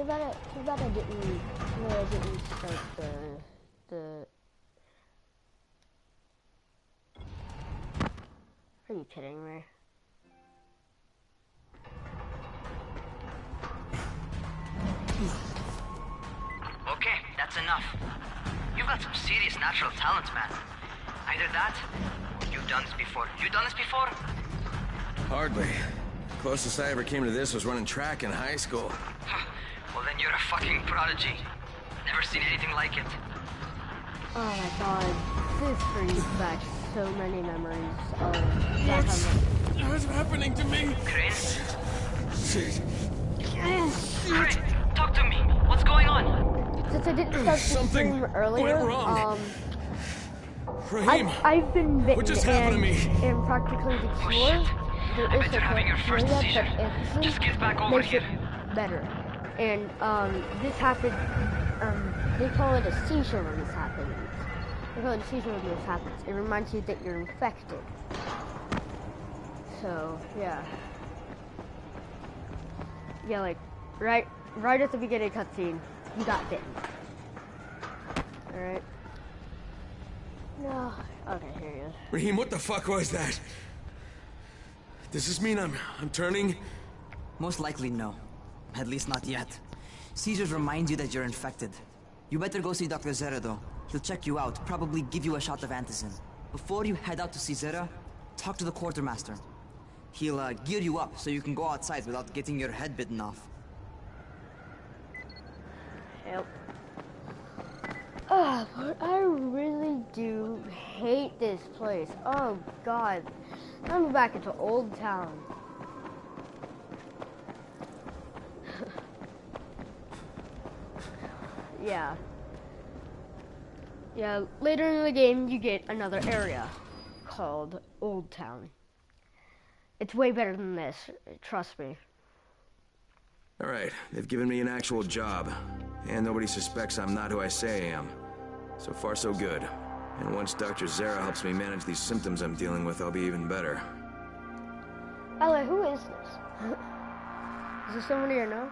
Too bad I didn't start the. Are you kidding me? Okay, that's enough. You've got some serious natural talent, man. Either that, or you've done this before. You done this before? Hardly. Closest I ever came to this was running track in high school. Well, then you're a fucking prodigy. Never seen anything like it. Oh my god, this brings back so many memories of that time. What's happening to me? Crane? Shit. Crane, talk to me. What's going on? Since I didn't start the Something stream earlier, went wrong. Raheem, I've been bitten what just happened to me? and practically the Oh, cure. shit. There I is bet you're having your first bacteria, seizure. but antigen Just get back over makes here. it better. And this happened. They call it a seizure when this happens. They call it a seizure when this happens. It reminds you that you're infected. So yeah, like right at the beginning cutscene, you got bitten. All right. No. Okay, here he is. Raheem, what the fuck was that? Does this mean I'm turning? Most likely no. At least not yet. Seizures remind you that you're infected. You better go see Dr. Zera though. He'll check you out, probably give you a shot of antizin. Before you head out to see Zera, talk to the quartermaster. He'll gear you up so you can go outside without getting your head bitten off. Yep. Oh, but I really do hate this place. Oh god. I'm back into Old Town. Yeah. Yeah, later in the game you get another area called Old Town. It's way better than this, trust me. Alright, they've given me an actual job. And nobody suspects I'm not who I say I am. So far so good. And once Dr. Zera helps me manage these symptoms I'm dealing with, I'll be even better. By the way, who is this? Is this somebody I know?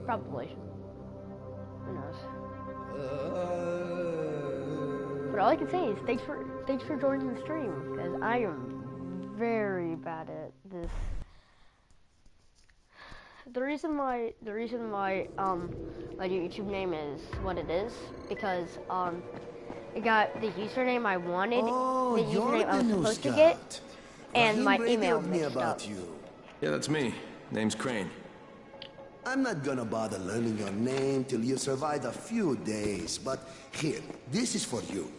Probably. Who knows? But all I can say is thanks for joining the stream, because I am very bad at this. The reason why my YouTube name is what it is because it got the username I wanted, the username I was supposed to get, and my email mixed up. Yeah, that's me. Name's Crane. I'm not gonna bother learning your name till you survive a few days, but here, this is for you.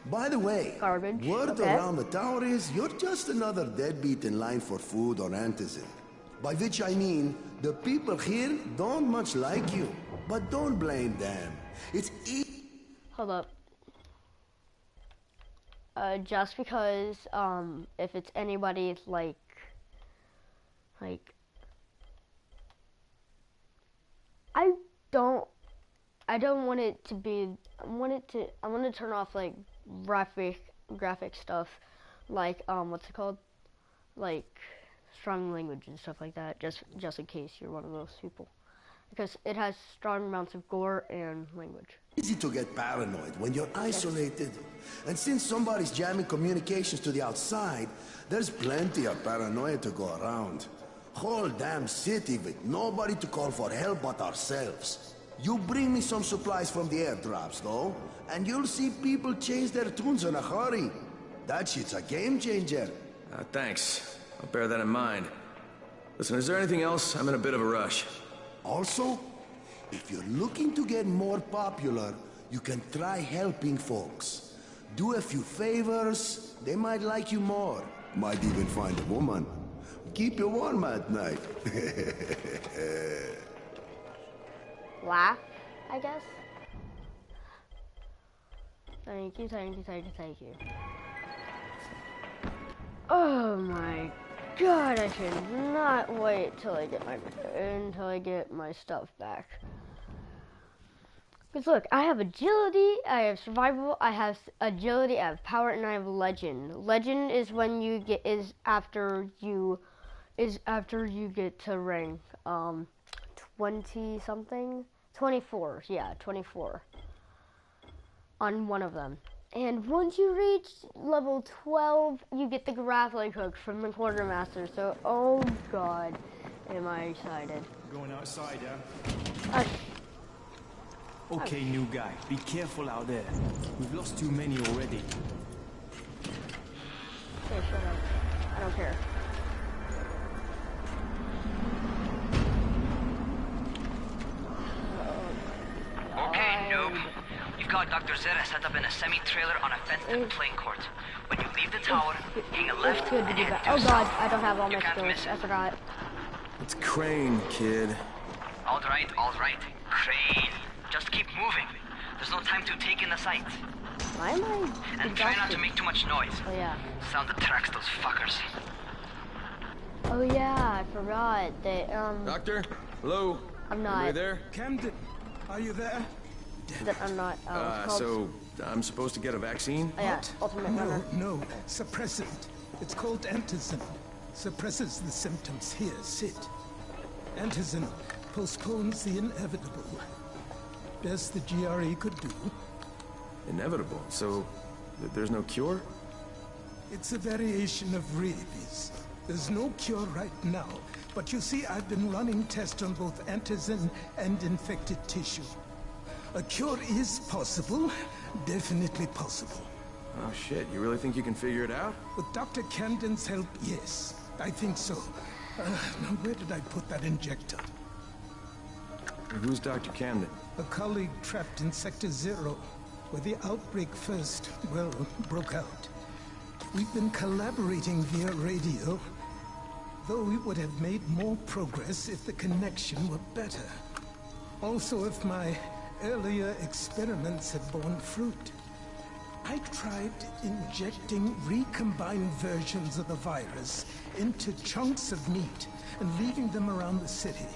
By the way, Garbage. Word Okay. around the tower is you're just another deadbeat in line for food or antizin. By which I mean, the people here don't much like you. But don't blame them. It's Hold up. Just because if it's anybody like I don't want it to be. I want to turn off like graphic stuff, like what's it called, like strong language and stuff like that. Just in case you're one of those people, because it has strong amounts of gore and language. easy to get paranoid when you're isolated. And since somebody's jamming communications to the outside, there's plenty of paranoia to go around. Whole damn city with nobody to call for help but ourselves. You bring me some supplies from the airdrops, though, and you'll see people change their tunes in a hurry. That shit's a game changer. Thanks. I'll bear that in mind. Listen, is there anything else? I'm in a bit of a rush. Also, if you're looking to get more popular, you can try helping folks. Do a few favors, they might like you more. Might even find a woman. Keep you warm at night. Laugh, I guess. Thank you, thank you, thank you, thank you. Oh my god, I cannot wait till I get my stuff back. Because look, I have agility, I have survival, I have agility, I have power, and I have legend. Legend is when you get after you is after you get to rank 20 something, 24. Yeah, 24 on one of them. And once you reach level 12, you get the grappling hook from the quartermaster. So, oh god, am I excited. Going outside, yeah? Uh, Okay, new guy. Be careful out there. We've lost too many already. Okay, shut up. I don't care. Okay, noob. You've got Dr. Zera set up in a semi-trailer on a fenced playing court. When you leave the tower, hang a left It's good to and be head back. due Oh god, south. I don't have all You my can't skills. miss it. I forgot. It's Crane, kid. All right. Crane. Just keep moving. There's no time to take in the sights. Why am I And try not to exhausted? make too much noise. Oh yeah. Sound attracts those fuckers. Oh yeah, I forgot that Doctor? Hello? I'm not. Anybody there? Camden, are you there? that I'm not it's called, So I'm supposed to get a vaccine? oh, yeah, Ultimate Runner. No, suppressant. It's called antizin. Suppresses the symptoms. Here, sit. Antizin postpones the inevitable. Best the GRE could do. Inevitable. So there's no cure? It's a variation of rabies. There's no cure right now, but you see, I've been running tests on both antizin and infected tissue. A cure is possible, definitely possible. Oh shit, you really think you can figure it out? With Dr. Camden's help, yes, I think so. Now where did I put that injector? Who's Dr. Camden? A colleague trapped in Sector Zero, where the outbreak first, well, broke out. We've been collaborating via radio, though we would have made more progress if the connection were better. Also, if my earlier experiments had borne fruit. I tried injecting recombined versions of the virus into chunks of meat and leaving them around the city,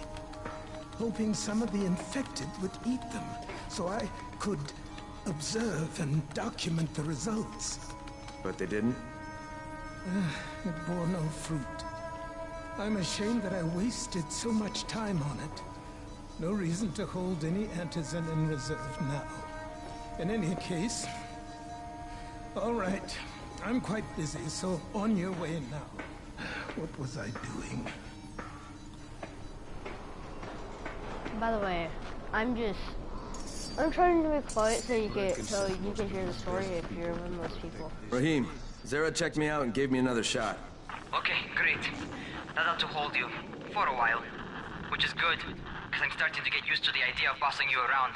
hoping some of the infected would eat them so I could observe and document the results. But they didn't? It bore no fruit. I'm ashamed that I wasted so much time on it. No reason to hold any antizin in reserve now. In any case, all right. I'm quite busy, so on your way now. What was I doing? By the way, I'm trying to be quiet so you can hear the story if you're one of those people. Rahim, Zara checked me out and gave me another shot. Okay, great. That ought to hold you. For a while. Which is good, because I'm starting to get used to the idea of bossing you around.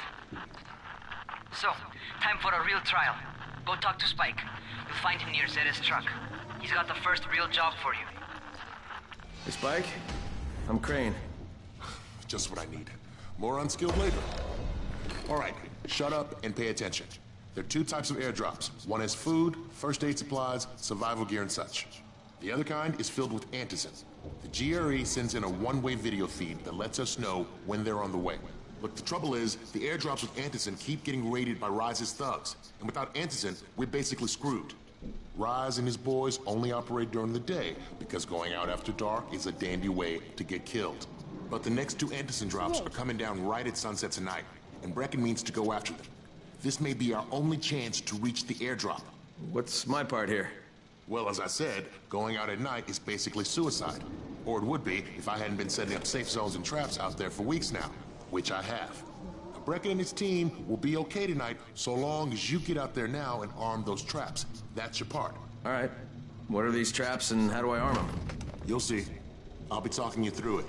So, time for a real trial. Go talk to Spike. You'll find him near Zera's truck. He's got the first real job for you. Hey, Spike? I'm Crane. Just what I need. More unskilled labor. All right, shut up and pay attention. There are two types of airdrops. One has food, first aid supplies, survival gear, and such. The other kind is filled with antizin. The GRE sends in a one-way video feed that lets us know when they're on the way. Look, the trouble is, the airdrops with antizin keep getting raided by Rise's thugs. And without antizin, we're basically screwed. Rise and his boys only operate during the day, because going out after dark is a dandy way to get killed. But the next two antizin drops are coming down right at sunset tonight, and Brecken means to go after them. This may be our only chance to reach the airdrop. What's my part here? Well, as I said, going out at night is basically suicide. Or it would be if I hadn't been setting up safe zones and traps out there for weeks now, which I have. Brecken and his team will be okay tonight so long as you get out there now and arm those traps. That's your part. All right. What are these traps and how do I arm them? You'll see. I'll be talking you through it.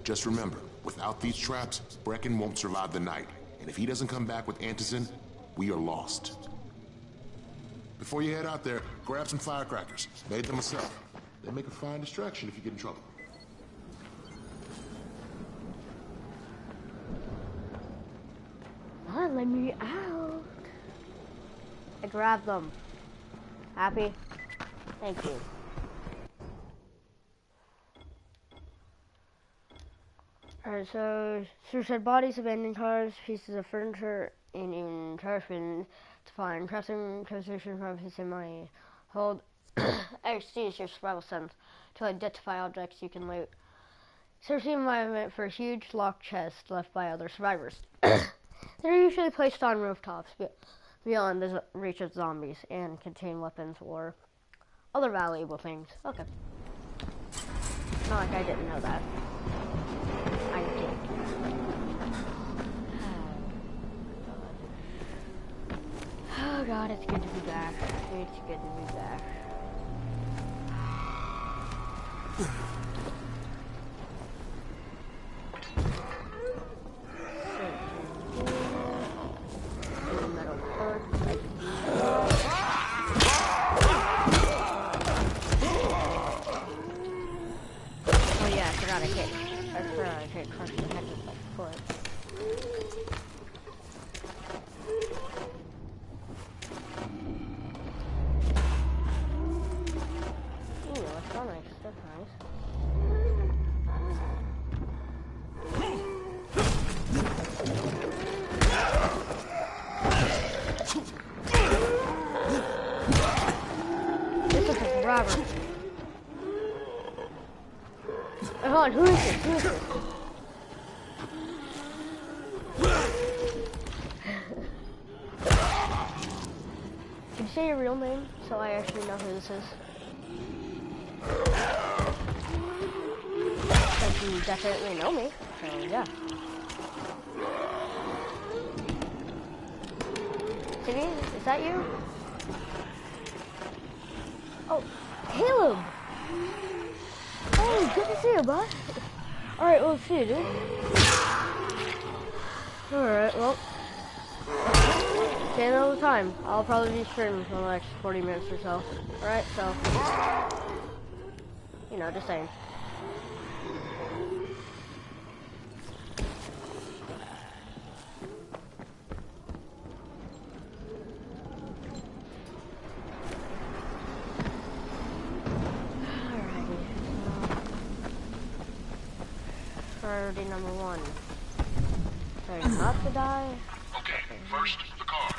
Just remember, without these traps, Brecken won't survive the night. And if he doesn't come back with antizin, we are lost. Before you head out there, grab some firecrackers. Made them myself. They make a fine distraction if you get in trouble. Ah, let me out. I grabbed them. Happy? Thank you. Alright, so suicide bodies, abandoned cars, pieces of furniture, and in trash bins to find crafting, conversation from his money. Hold XD is your survival sense. To identify objects, you can loot. Search the environment for huge locked chests left by other survivors. They're usually placed on rooftops beyond the reach of zombies and contain weapons or other valuable things. Okay. Not like I didn't know that. I did. Oh god, it's good to be back. It's good to be back. Oh yeah, I forgot I hit crush the head with my foot. Ooh, that's not nice. That's nice. This is a robber. Hold on, who is this? Who is this? Can you say your real name so I actually know who this is? Because you definitely know me, so yeah. Timmy, is that you? Oh, Caleb! Oh, good to see you, bud. Alright, well, see you, dude. Alright, well. Say another time. I'll probably be streaming for the next 40 minutes or so. Alright, so. You know, just saying. Priority number 1. Try not to die. Okay, first, the car.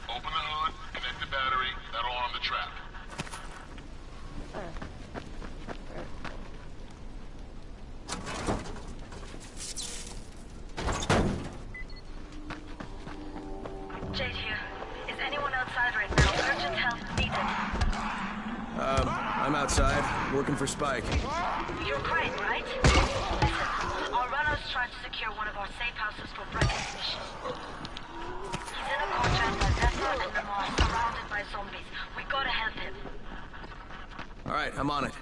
Open the hood, connect the battery, that'll arm the trap. Jade here. Is anyone outside right now? Urgent help needed. I'm outside, working for Spike. You're Crane, right? Listen, our runner's trying to secure one of our safe houses for Brecken's mission. He's in a contract by Zephyr and Lamar, surrounded by zombies. We gotta help him. Alright, I'm on it.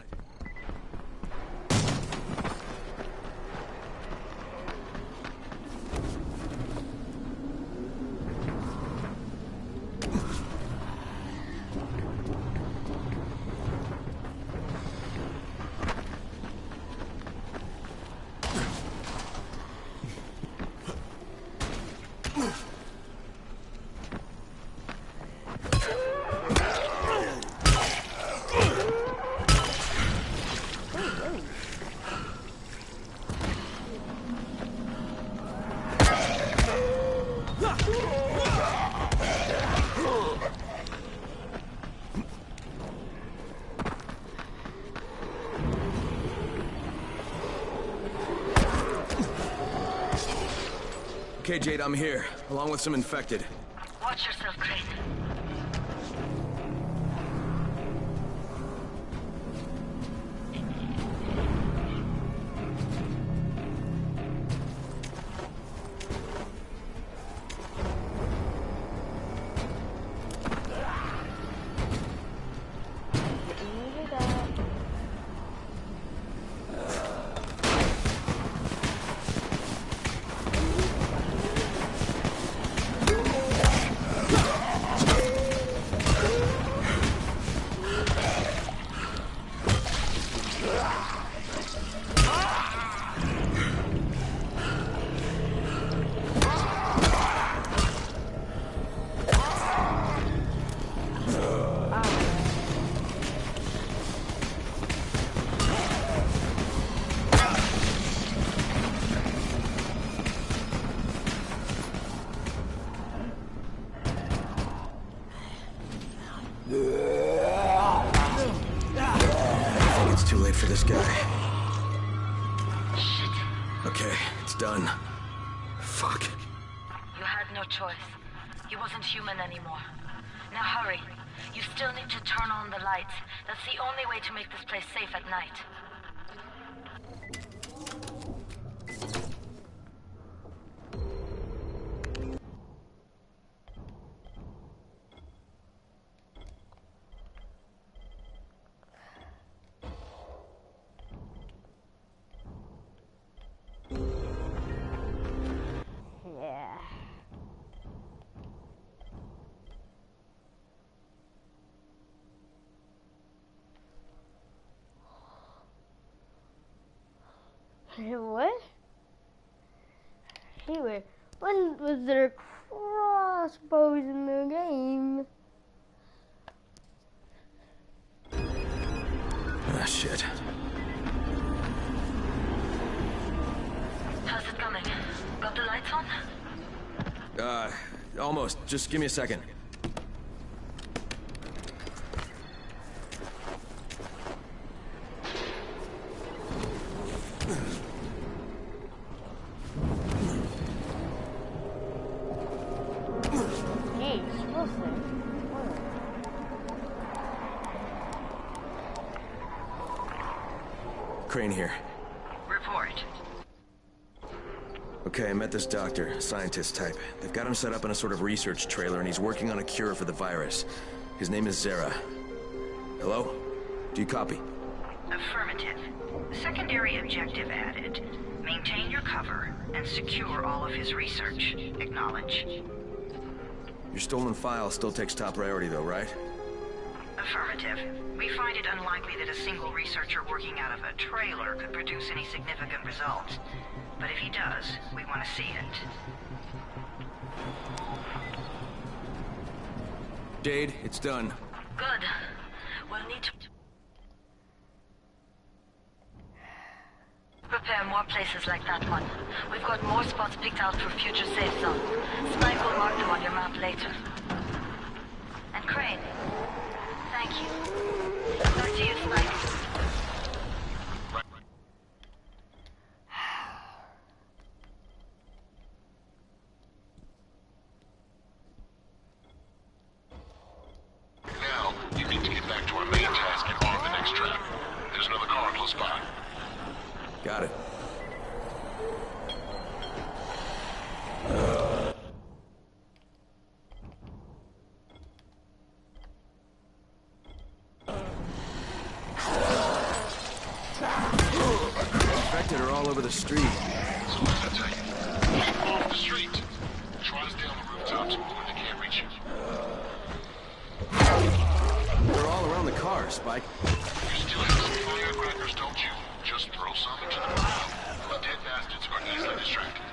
Okay, Jade, I'm here, along with some infected. Watch yourself, Crane. Okay, it's done. Fuck. You had no choice. He wasn't human anymore. Now hurry. You still need to turn on the lights. That's the only way to make this place safe at night. Yeah. What? Anyway, when was there crossbows in the game? Ah, shit. How's it coming? Got the lights on? Almost. Just give me a second. Jeez, Wilson. Crane here. Report. Okay, I met this doctor, scientist type. They've got him set up in a sort of research trailer, and he's working on a cure for the virus. His name is Zere. Hello? Do you copy? Affirmative. Secondary objective added. Maintain your cover and secure all of his research. Acknowledge. Your stolen file still takes top priority though, right? Affirmative. We find it unlikely that a single researcher working out of a trailer could produce any significant results. But if he does, we want to see it. Jade, it's done. Good. We'll need to prepare more places like that one. We've got more spots picked out for future safe zone. Spike will mark them on your map later. And Crane, thank you. Back to you, Spike. Now, you need to get back to our main task and arm the next trap. There's another car close by. Got it. Infected are all over the street. So what did I tell you? Keep off the street. Try to stay on the rooftops where they can't reach you. They're all around the car, Spike. You still have some firecrackers, don't you? Just throw some into the pile. The dead bastards are easily distracted.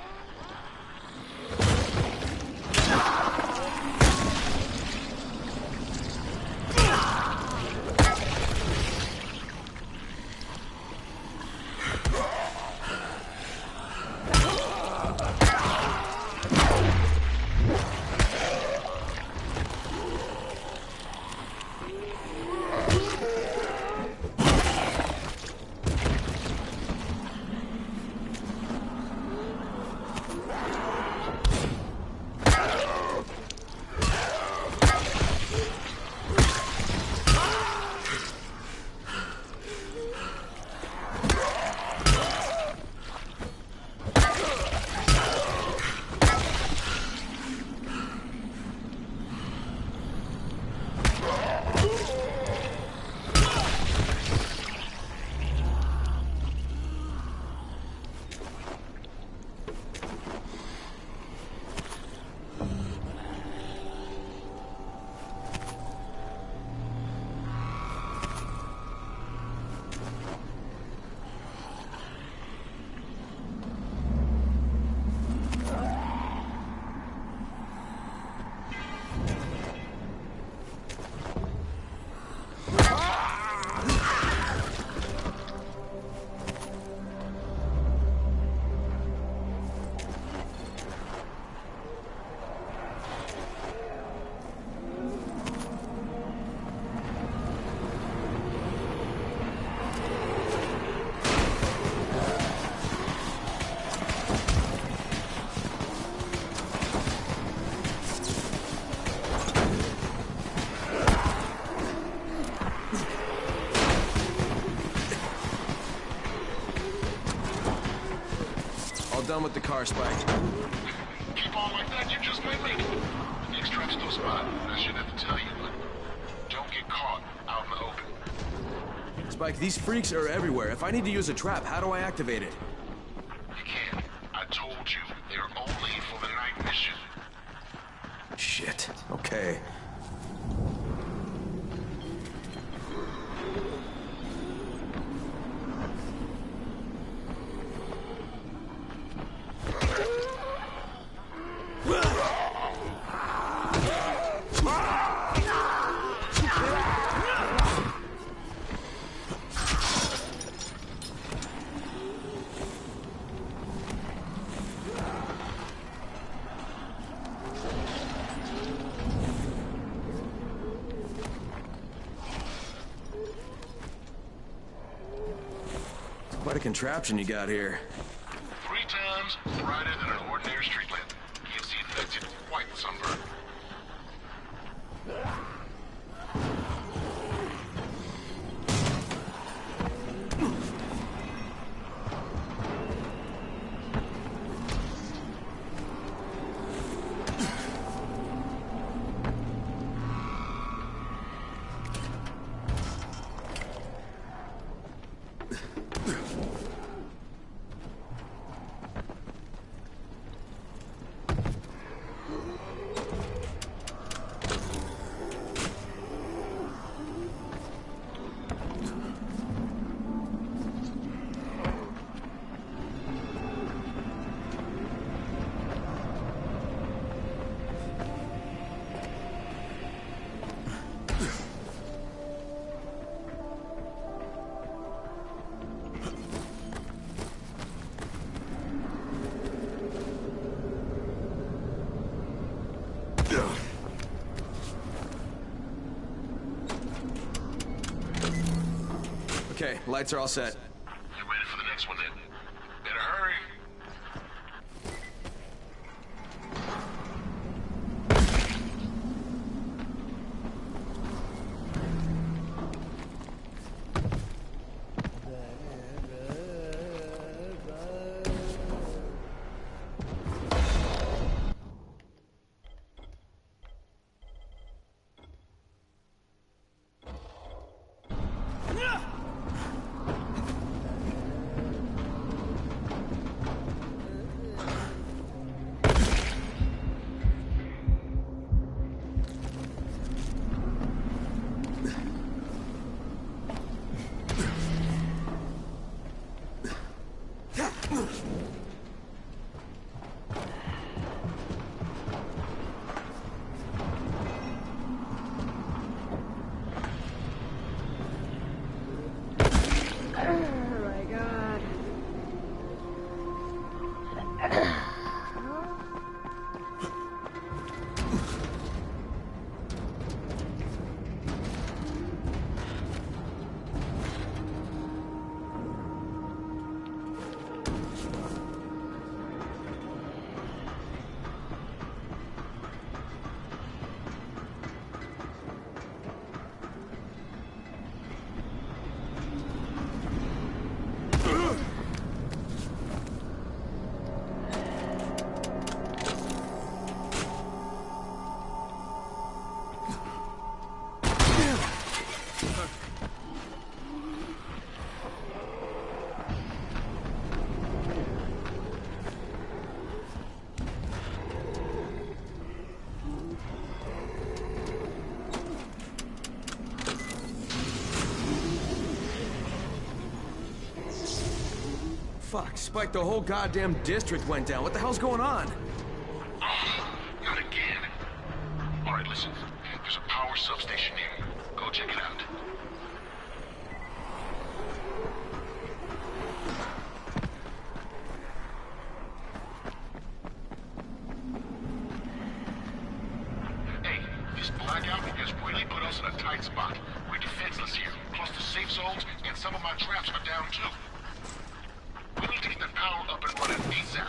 done with the car, Spike. Keep on like that, you just might make it. Next trap's still spot. I shouldn't have to tell you, but don't get caught out in the open. Spike, these freaks are everywhere. If I need to use a trap, how do I activate it? You can't. I told you, they're only for the night mission. Shit. Okay. Quite a contraption you got here. 3 times brighter than an ordinary street lamp. Gives the infected quite the sunburn. Okay, lights are all set. You ready for the next one then? Better hurry. Fuck, Spike, the whole goddamn district went down. What the hell's going on? Oh, not again. All right, listen. There's a power substation here. Go check it out. Hey, this blackout has really put us in a tight spot. We're defenseless here. Plus the safe zones and some of my traps are down too. We need to get the power up and running ASAP.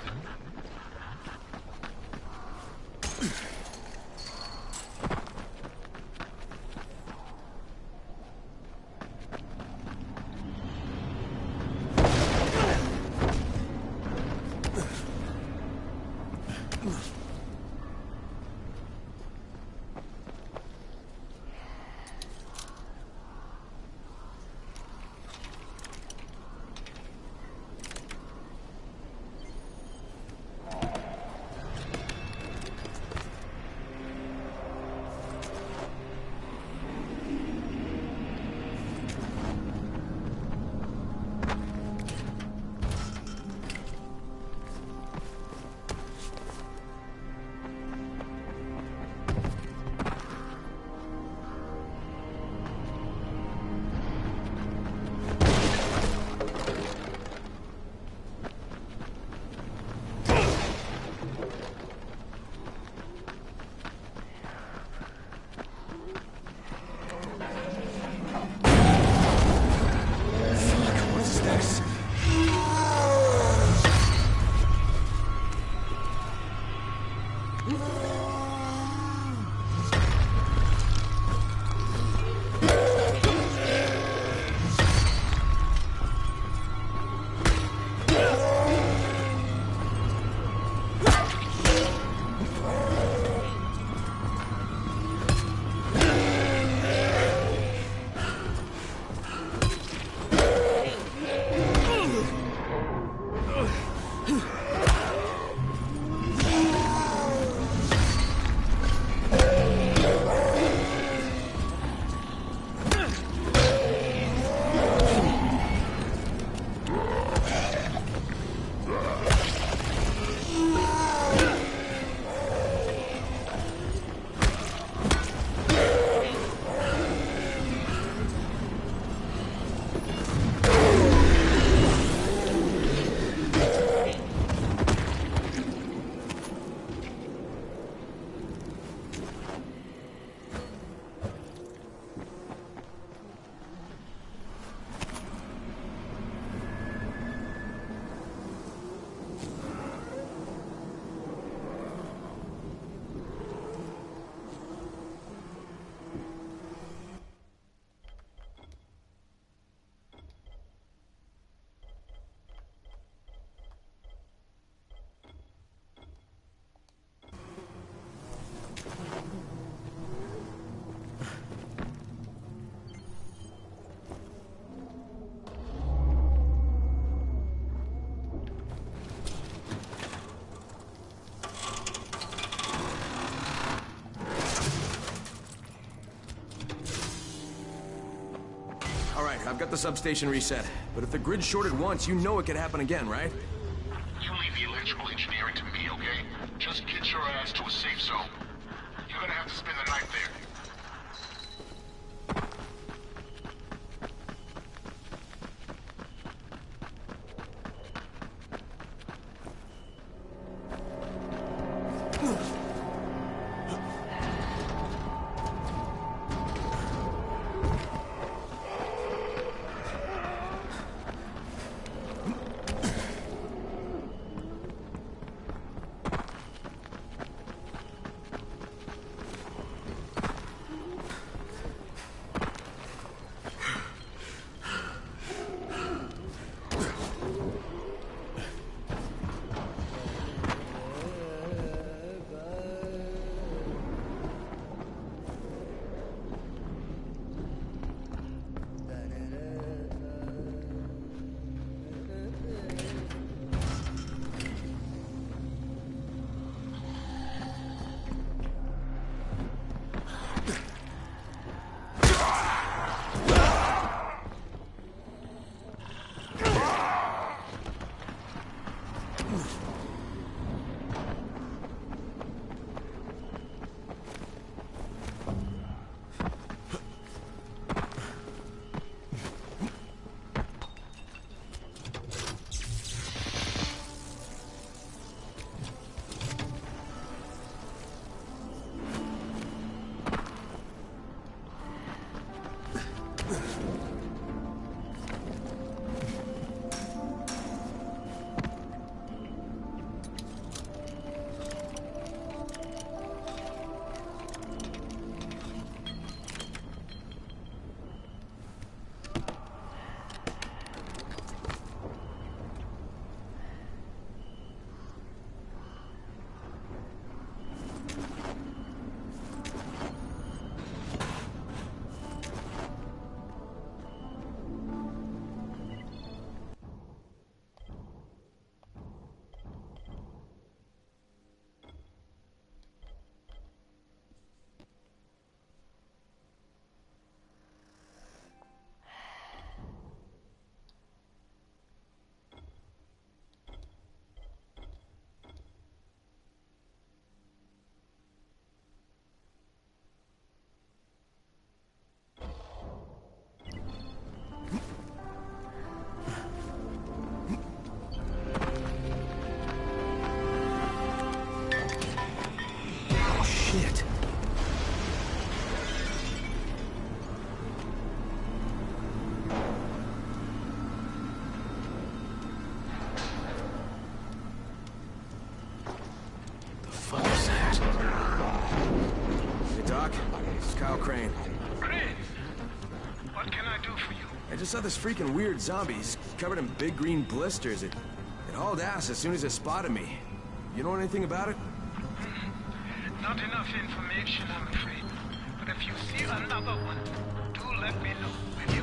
I've got the substation reset. But if the grid's shorted once, you know it could happen again, right? You leave the electrical engineering to me, okay? Just get your ass to a safe zone. You're gonna have to spend the night there. Crane. Crane? What can I do for you? I just saw this freaking weird zombie. He's covered in big green blisters. It hauled ass as soon as it spotted me. You know anything about it? Not enough information, I'm afraid. But if you see another one, do let me know, will you?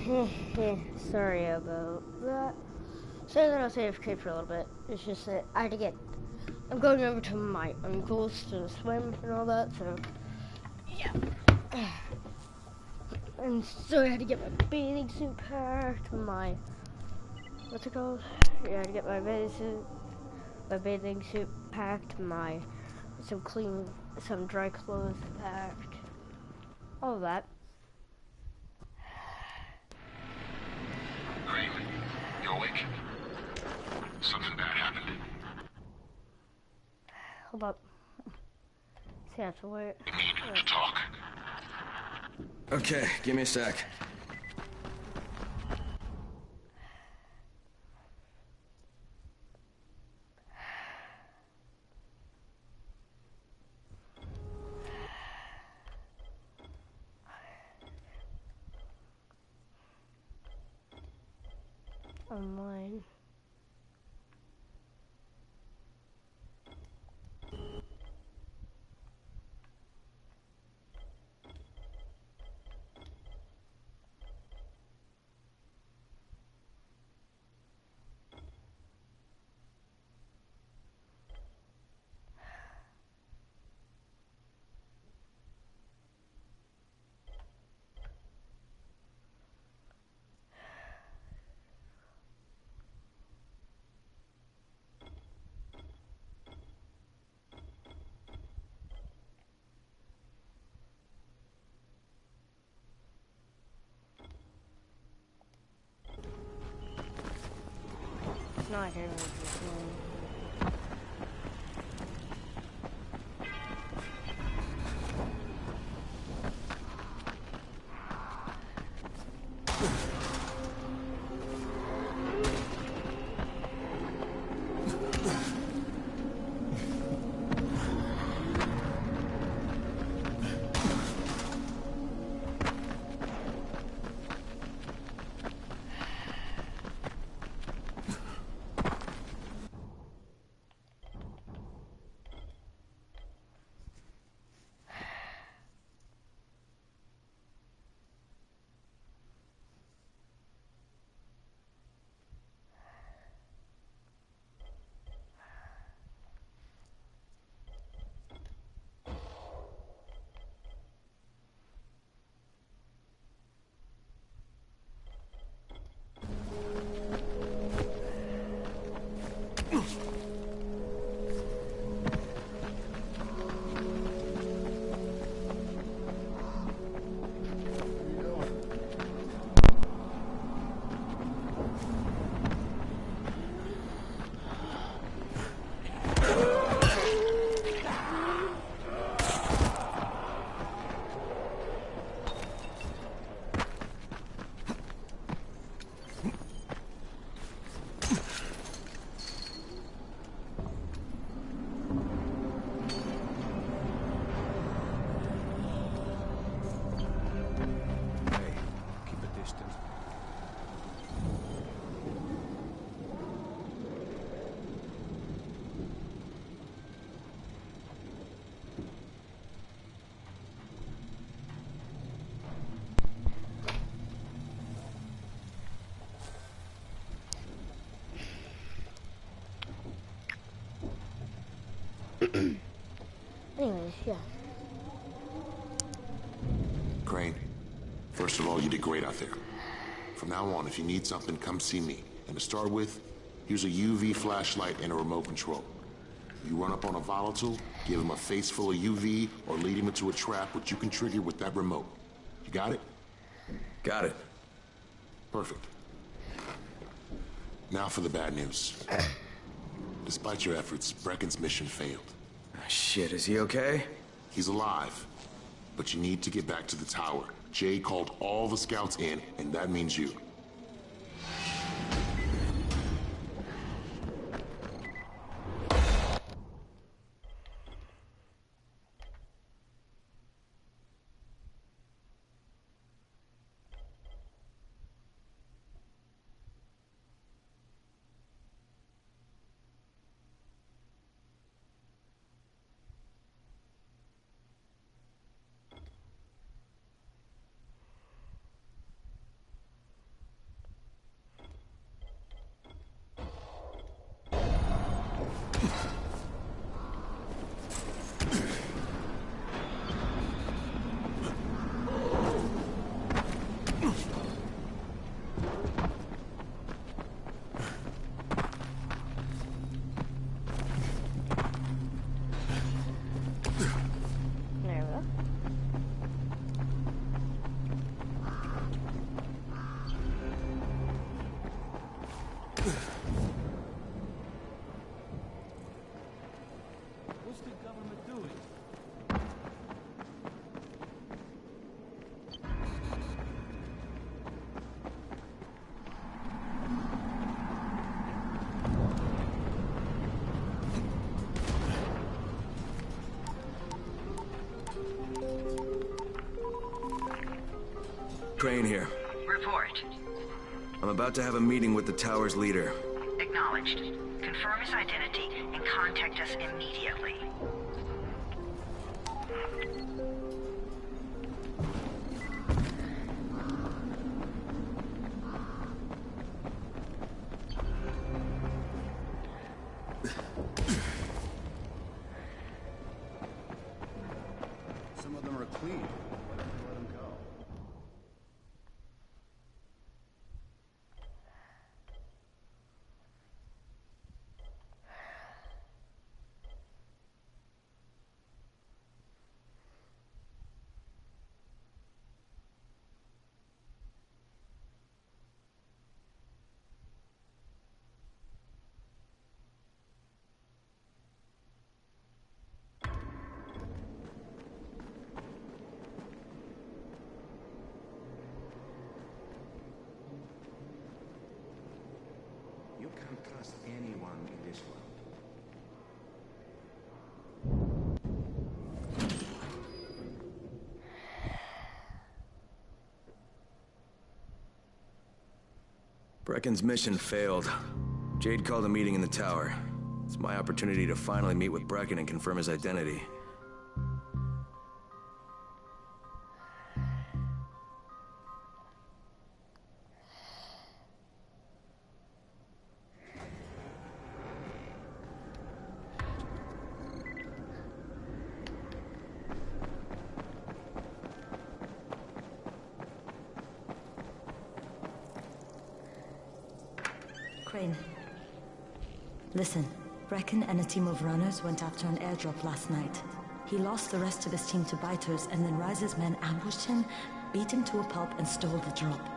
Sorry about that. So then I'll say AFK for a little bit. It's just that I had to get. I'm going over to my uncle's to swim and all that, so yeah. And so I had to get my bathing suit packed. My what's it called? Yeah, I had to get my bathing suit packed. Some dry clothes packed. All of that. Crane, you awake? Something bad happened. Hold up. See, I have to wait. We need to talk. Okay, give me a sec. Online. It's not here with this one. Anyways, yeah. Crane, first of all, you did great out there. From now on, if you need something, come see me. And to start with, here's a UV flashlight and a remote control. You run up on a volatile, give him a face full of UV, or lead him into a trap which you can trigger with that remote. You got it? Got it. Perfect. Now for the bad news. Despite your efforts, Brecken's mission failed. Shit, is he okay? He's alive. But you need to get back to the tower. Jay called all the scouts in, and that means you. There we go. What's the government doing? Crane here. Report. I'm about to have a meeting with the tower's leader. Acknowledged. Confirm his identity and contact us immediately. Some of them are clean. Why don't you let them go? You can't trust anyone in this world. Brecken's mission failed. Jade called a meeting in the tower. It's my opportunity to finally meet with Brecken and confirm his identity. Crane. Listen, Brecken and a team of runners went after an airdrop last night. He lost the rest of his team to biters, and then Rise's men ambushed him, beat him to a pulp, and stole the drop.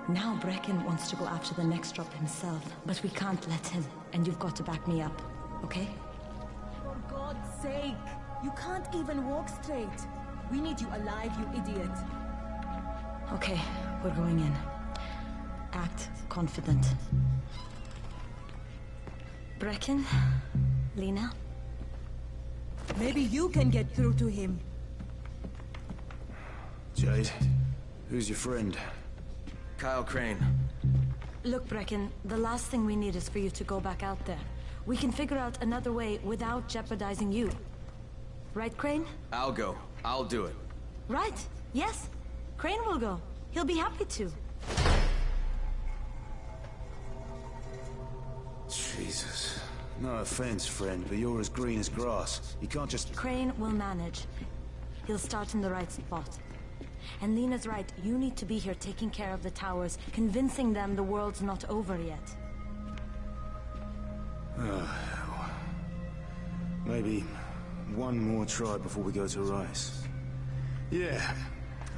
Now Brecken wants to go after the next drop himself, but we can't let him, and you've got to back me up, okay? For God's sake! You can't even walk straight. We need you alive, you idiot. Okay, we're going in. Act confident. Brecken? Lena? Maybe you can get through to him. Jade, who's your friend? Kyle Crane. Look, Brecken, the last thing we need is for you to go back out there. We can figure out another way without jeopardizing you. Right, Crane? I'll go. I'll do it. Right. Yes. Crane will go. He'll be happy to. Jesus. No offense, friend, but you're as green as grass. You can't just... Crane will manage. He'll start in the right spot. And Lena's right, you need to be here taking care of the towers, convincing them the world's not over yet. Oh, hell. Maybe one more try before we go to Rice. Yeah,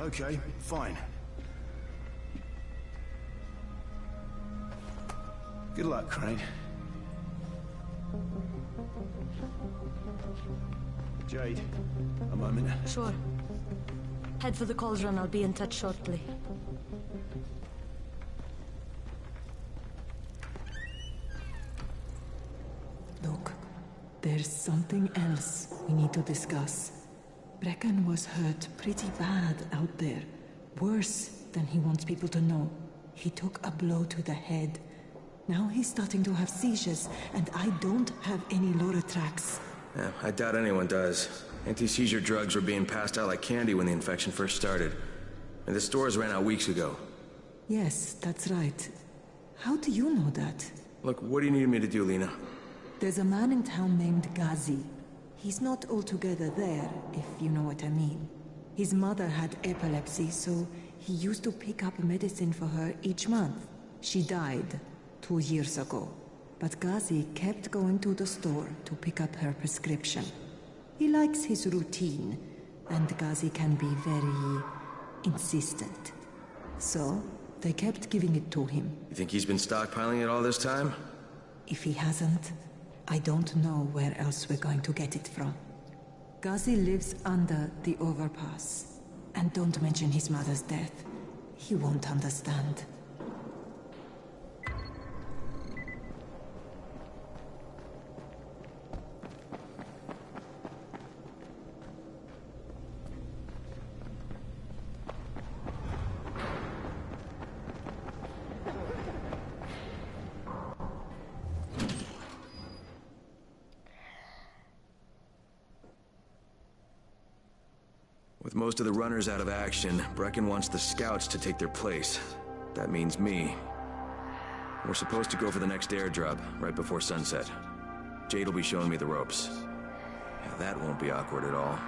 okay, fine. Good luck, Crane. Jade, a moment. Sure. Head for the cauldron, I'll be in touch shortly. Look, there's something else we need to discuss. Brecken was hurt pretty bad out there. Worse than he wants people to know. He took a blow to the head. Now he's starting to have seizures, and I don't have any Loratrax. Yeah, I doubt anyone does. Anti-seizure drugs were being passed out like candy when the infection first started. And the stores ran out weeks ago. Yes, that's right. How do you know that? Look, what do you need me to do, Lena? There's a man in town named Ghazi. He's not altogether there, if you know what I mean. His mother had epilepsy, so he used to pick up medicine for her each month. She died 2 years ago, but Ghazi kept going to the store to pick up her prescription. He likes his routine, and Ghazi can be very insistent. So, they kept giving it to him. You think he's been stockpiling it all this time? If he hasn't, I don't know where else we're going to get it from. Ghazi lives under the overpass. And don't mention his mother's death. He won't understand. With most of the runners out of action, Brecken wants the scouts to take their place. That means me. We're supposed to go for the next airdrop, right before sunset. Jade will be showing me the ropes. Yeah, that won't be awkward at all.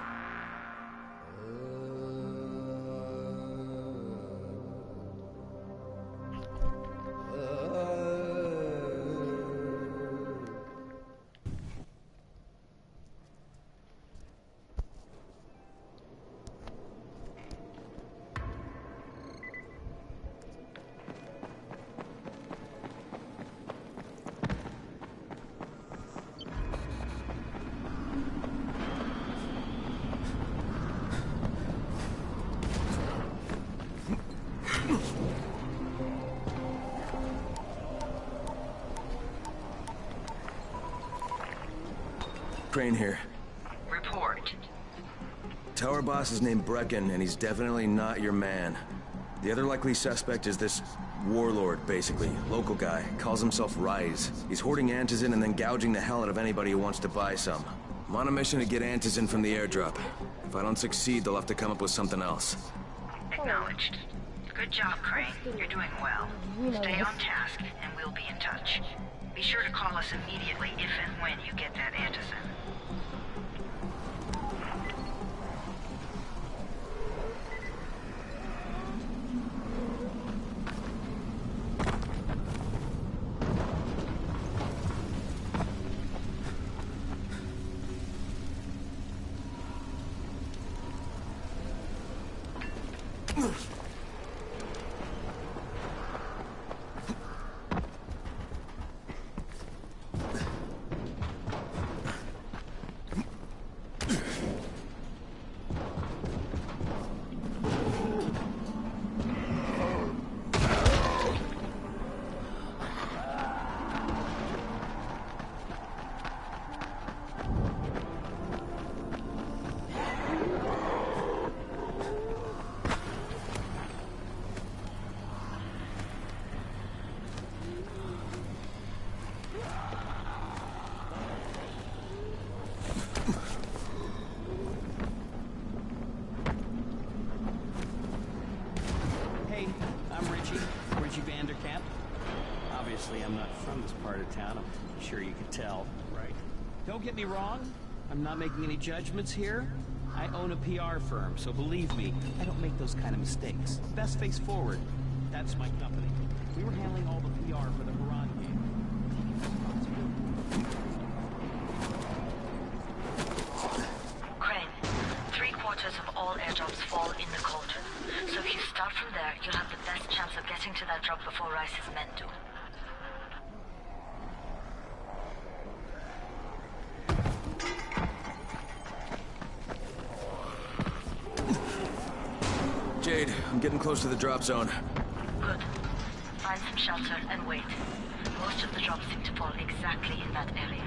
Crane here. Report. Tower boss is named Brecken, and he's definitely not your man. The other likely suspect is this warlord, basically. Local guy. Calls himself Rise. He's hoarding antizin and then gouging the hell out of anybody who wants to buy some. I'm on a mission to get antizin from the airdrop. If I don't succeed, they'll have to come up with something else. Acknowledged. Good job, Crane. You're doing well. Stay on task, and we'll be in touch. Be sure to call us immediately if and when you get that antizin. I'm not from this part of town. I'm sure you can tell, right? Don't get me wrong. I'm not making any judgments here. I own a PR firm, so believe me, I don't make those kind of mistakes. Best face forward. That's my company. We were handling all the PR for the Haran game. Crane, 3/4 of all airdrops fall in the cauldron. So if you start from there, you'll have the best chance of getting to that drop before Rice's men do. Jade, I'm getting close to the drop zone. Good. Find some shelter and wait. Most of the drops seem to fall exactly in that area.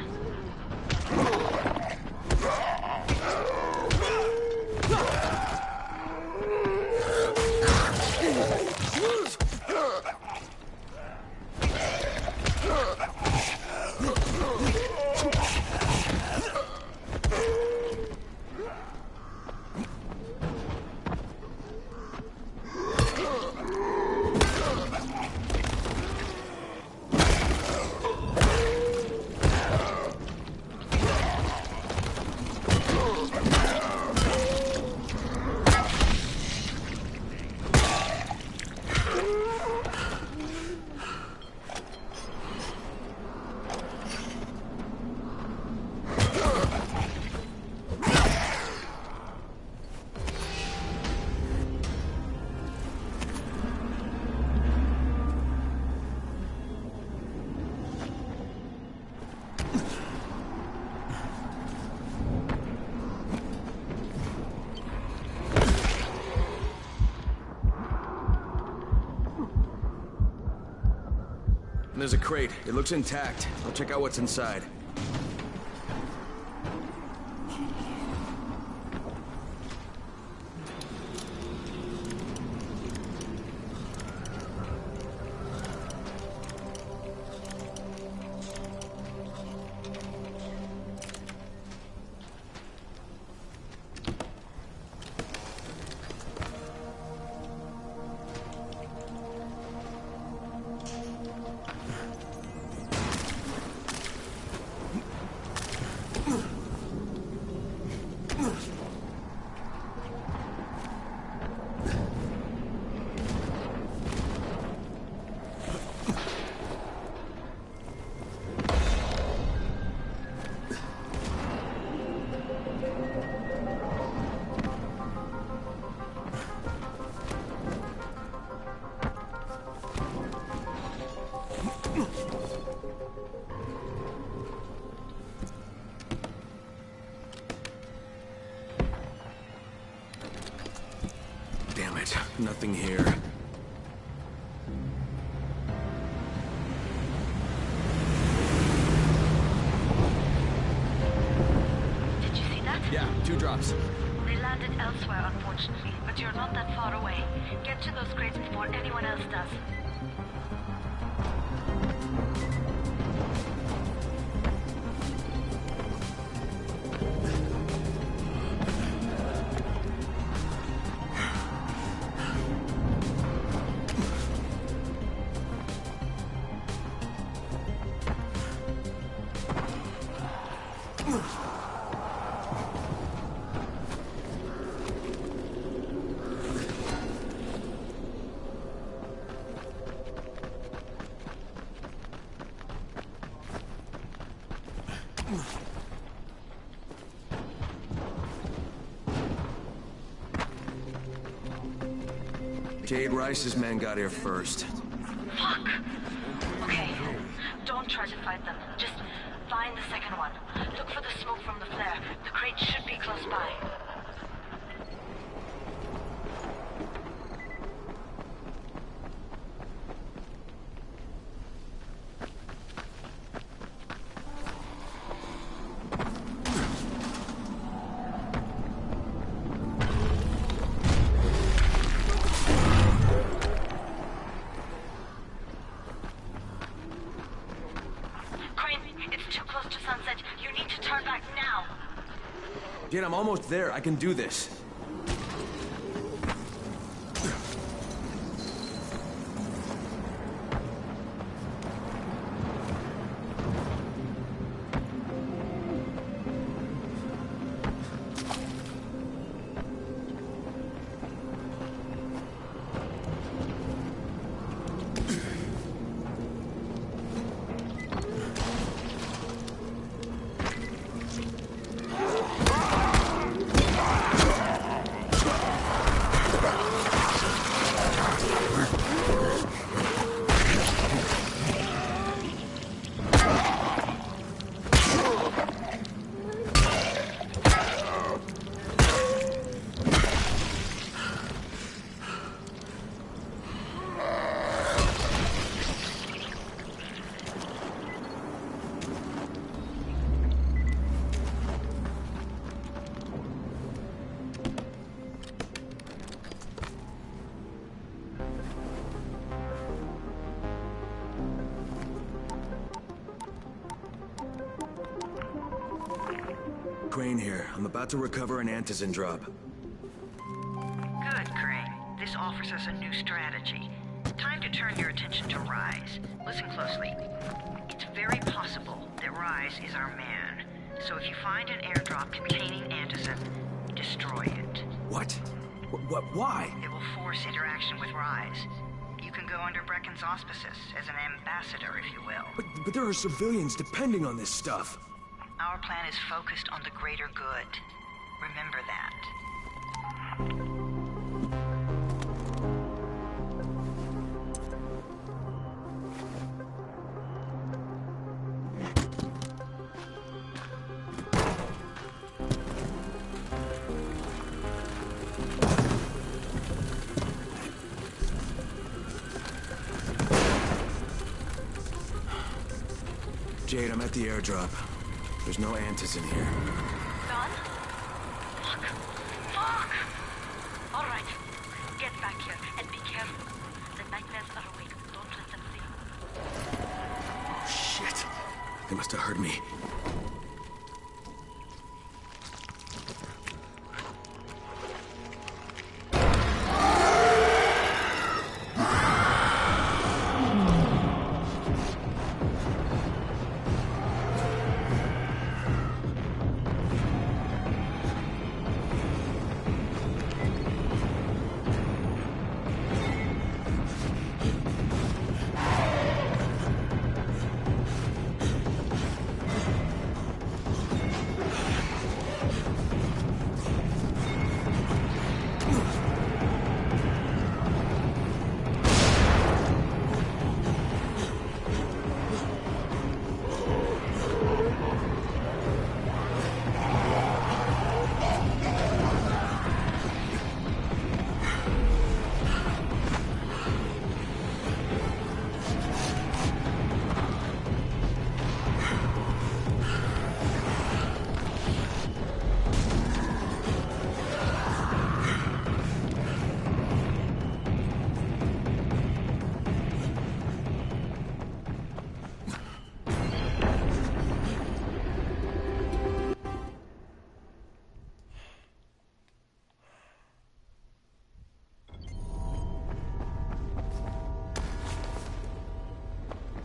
There's a crate. It looks intact. I'll check out what's inside. Damn it, nothing here. Did you see that? Yeah, 2 drops. They landed elsewhere, unfortunately, but you're not that far away. Get to those crates before anyone else does. Jade Rice's men got here first. Fuck! Okay, don't try to fight them. Just find the second one. Look for the smoke from the flare. The crate should be close by. Jade, I'm almost there. I can do this. Crane here. I'm about to recover an Antizin drop. Good, Crane. This offers us a new strategy. Time to turn your attention to Rise. Listen closely. It's very possible that Rise is our man. So if you find an airdrop containing Antizin, destroy it. What? Why? It will force interaction with Rise. You can go under Brecken's auspices as an ambassador, if you will. But there are civilians depending on this stuff. Our plan is focused on the greater good. Remember that. Jade, I'm at the airdrop. There's no Antis in here. Done? Fuck. Fuck! Alright. Get back here and be careful. The nightmares are awake. Don't let them see you. Oh, shit. They must have heard me.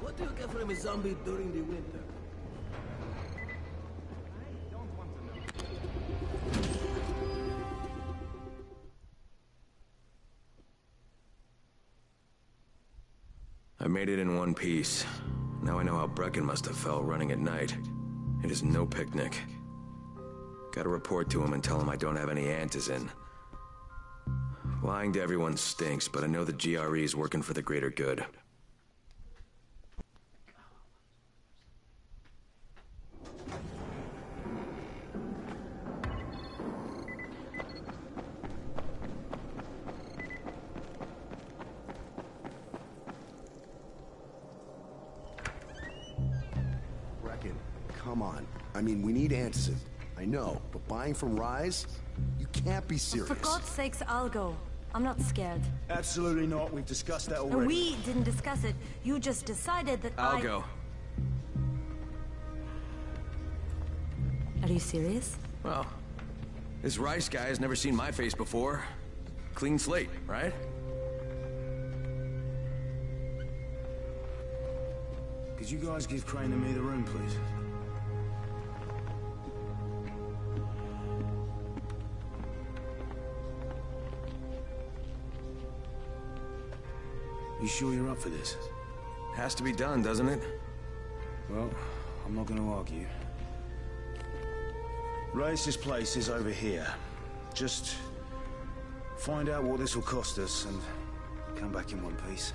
What do you get from a zombie during the winter? I made it in one piece. Now I know how Brecken must have felt running at night. It is no picnic. Gotta report to him and tell him I don't have any Antizin. Lying to everyone stinks, but I know the GRE is working for the greater good. Come on. I mean, we need Antizin. I know, but buying from Rise? You can't be serious. For God's sakes, I'll go. I'm not scared. Absolutely not. We've discussed that already. And we didn't discuss it. You just decided that I'll go. Are you serious? Well, this Rice guy has never seen my face before. Clean slate, right? Could you guys give Crane and me the room, please? You sure you're up for this? Has to be done, doesn't it? Well, I'm not gonna argue. Race's place is over here. Just find out what this will cost us and come back in one piece.